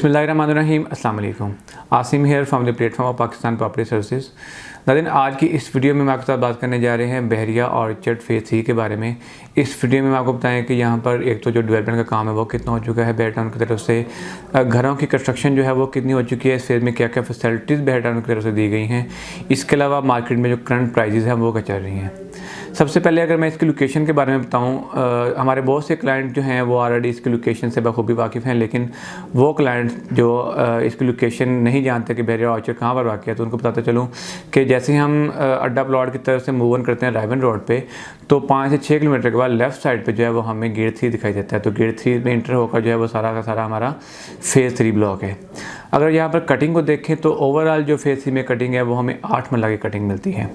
बिस्मिल्लाहिर्रहमानिर्रहीम अस्सलाम वालेकुम। Asim here from the platform of Pakistan property services. नाज़रीन, आज की इस वीडियो में मैं आपके साथ बात करने जा रहे हैं बहरिया ऑर्चर्ड फेज़ 3 के बारे में। इस वीडियो में मैं आपको बताएं कि यहाँ पर एक तो जो डेवलपमेंट का काम है वो कितना हो चुका है बहर टाउन की तरफ से, घरों की कंस्ट्रक्शन जो है वो कितनी हो चुकी है, इस फेज़ में क्या क्या फैसिलिटीज़ बहर टाउन की तरफ से दी गई हैं, इसके अलावा मार्केट में जो करंट प्राइजेज़ हैं वो क्या चल रही हैं। सबसे पहले अगर मैं इसकी लोकेशन के बारे में बताऊं, हमारे बहुत से क्लाइंट जो हैं वो ऑलरेडी इसकी लोकेशन से बखूबी वाकिफ़ हैं, लेकिन वो क्लाइंट जो इसकी लोकेशन नहीं जानते कि बहरिया ऑर्चर्ड कहाँ पर वाक़ है, तो उनको बताता चलूँ कि जैसे ही हम अड्डा प्लॉट की तरफ से मूव ऑन करते हैं रायवन रोड पे, तो 5 से 6 किलोमीटर के बाद लेफ़्ट साइड पे जो है वो हमें गेट 3 दिखाई देता है। तो गेट 3 में इंटर होकर जो है वो सारा का सारा हमारा फेज़ 3 ब्लॉक है। अगर यहाँ पर कटिंग को देखें तो ओवरऑल जो फेज़ 3 में कटिंग है वो हमें 8 मरला की कटिंग मिलती है।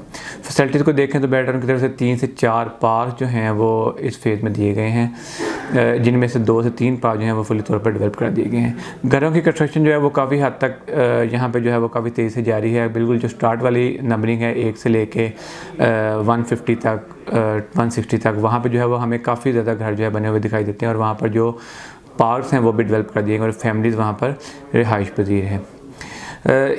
फैसिलिटीज़ को देखें तो बहर टाउन की तरफ से 3 से 4 पार्क जो हैं वो इस फेज़ में दिए गए हैं, जिनमें से 2 से 3 पार्क जो हैं वो फुली तौर पर डेवलप कर दिए गए हैं। घरों की कंस्ट्रक्शन जो है वो काफ़ी हद तक यहाँ पे जो है वो काफ़ी तेज़ी से जारी है। बिल्कुल जो स्टार्ट वाली नंबरिंग है 1 से लेके 150 तक 160 तक, वहाँ पे जो है वो हमें काफ़ी ज़्यादा घर जो है बने हुए दिखाई देते हैं, और वहाँ पर जो पार्क्स हैं वो भी डेवलप कर दिए गए और फैमिलीज़ वहाँ पर रिहाइश पजीर हैं।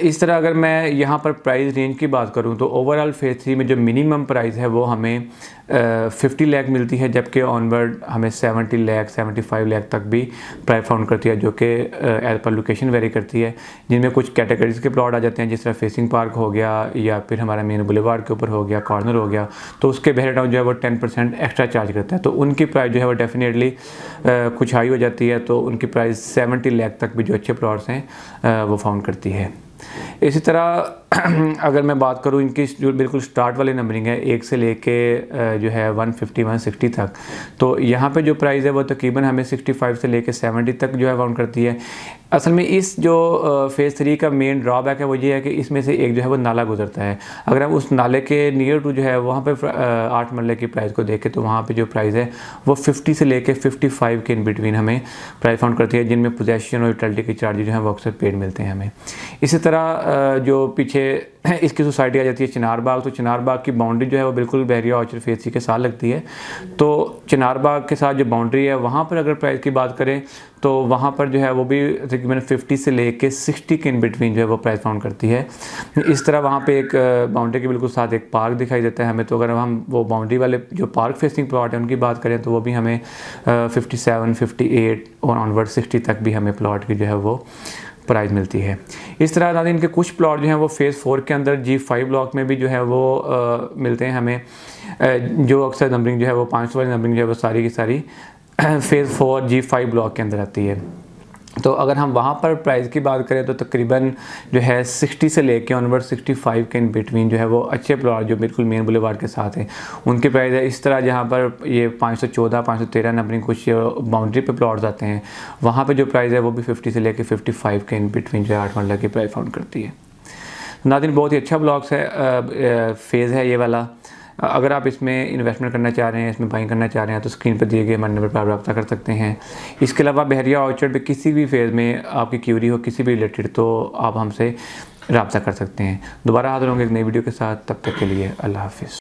इस तरह अगर मैं यहाँ पर प्राइस रेंज की बात करूँ तो ओवरऑल फेज़ 3 में जो मिनिमम प्राइस है वो हमें 50 लाख मिलती है, जबकि ऑनवर्ड हमें 70 लाख 75 लाख तक भी प्राइस फाउंड करती है, जो कि एज पर लोकेशन वेरी करती है, जिनमें कुछ कैटेगरीज़ के प्लॉट आ जाते हैं, जिस तरह फेसिंग पार्क हो गया या फिर हमारा मेन बुलेवार्ड के ऊपर हो गया, कॉर्नर हो गया, तो उसके बहर टाउन जो है वो 10% एक्स्ट्रा चार्ज करता है, तो उनकी प्राइस जो है वो डेफिनेटली कुछ हाई हो जाती है, तो उनकी प्राइस 70 लाख तक भी जो अच्छे प्लॉट्स हैं वो फाउंड करती है। इसी तरह अगर मैं बात करूं इनकी जो बिल्कुल स्टार्ट वाली नंबरिंग है 1 से लेके जो है 150 160 तक, तो यहाँ पे जो प्राइस है वो तकरीबन हमें 65 से लेके 70 तक जो है फाउंड करती है। असल में इस जो फेज़ 3 का मेन ड्रॉबैक है वो ये है कि इसमें से एक जो है वो नाला गुजरता है। अगर हम उस नाले के नियर टू जो है वहाँ पे 8 मरले की प्राइस को देखें तो वहाँ पे जो प्राइस है वो 50 से लेके 55 के इन बिटवीन हमें प्राइस फाउंड करती है, जिनमें पोजेशन और यूटिलिटी के चार्जेज जो हैं वो अक्सर पेड मिलते हैं हमें। इसी तरह जो पीछे इसकी सोसाइटी आ जाती है चिनार बाग, तो चिनार बाग की बाउंड्री जो है वो बिल्कुल बहरिया ऑर्चर्ड फेज़ 3 के साथ लगती है। तो चिनार बाग के साथ जो बाउंड्री है वहाँ पर अगर प्राइस की बात करें तो वहाँ पर जो है वो भी तकरीबन 50 से लेके 60 के इन बिटवीन जो है वो प्राइस फाउंड करती है। इस तरह वहाँ पे एक बाउंड्री के बिल्कुल साथ एक पार्क दिखाई देता है हमें, तो अगर हम वो बाउंड्री वाले जो पार्क फेसिंग प्लॉट है उनकी बात करें तो वो भी हमें 57 58 और ऑनवर्ड 60 तक भी हमें प्लॉट की जो है वो प्राइस मिलती है। इस तरह नाज़रीन इनके कुछ प्लॉट जो हैं वो फेज़ 4 के अंदर G5 ब्लॉक में भी जो है वो मिलते हैं हमें, जो अक्सर नंबरिंग जो है वो 500 वाली नंबरिंग जो है वो सारी की सारी फेज़ 4 G5 ब्लॉक के अंदर आती है। तो अगर हम वहाँ पर प्राइस की बात करें तो तकरीबन जो है 60 से लेके ऑनवर्ड 65 के इन बिटवीन जो है वो अच्छे प्लॉट जो बिल्कुल मेन बुलेवार्ड के साथ हैं उनकी प्राइस है। इस तरह जहाँ पर ये 514 513 नंबरिंग कुछ बाउंड्री पे प्लॉट्स आते हैं, वहाँ पे जो प्राइस है वो भी 50 से लेके 55 के इन बिटवीन जो है 8 मरला की प्राइस फाउंड करती है। नाज़रीन बहुत ही अच्छा ब्लॉक्स है, फेज़ है ये वाला। अगर आप इसमें इन्वेस्टमेंट करना चाह रहे हैं, इसमें बाइंग करना चाह रहे हैं तो स्क्रीन पर दिए गए हमारे नंबर पर आप रब्ता कर सकते हैं। इसके अलावा बहरिया ऑर्चर्ड पे किसी भी फेज़ में आपकी क्यूरी हो किसी भी रिलेटेड तो आप हमसे रब्ता कर सकते हैं। दोबारा हाज़िर होंगे एक नई वीडियो के साथ, तब तक के लिए अल्लाह हाफ़िज़।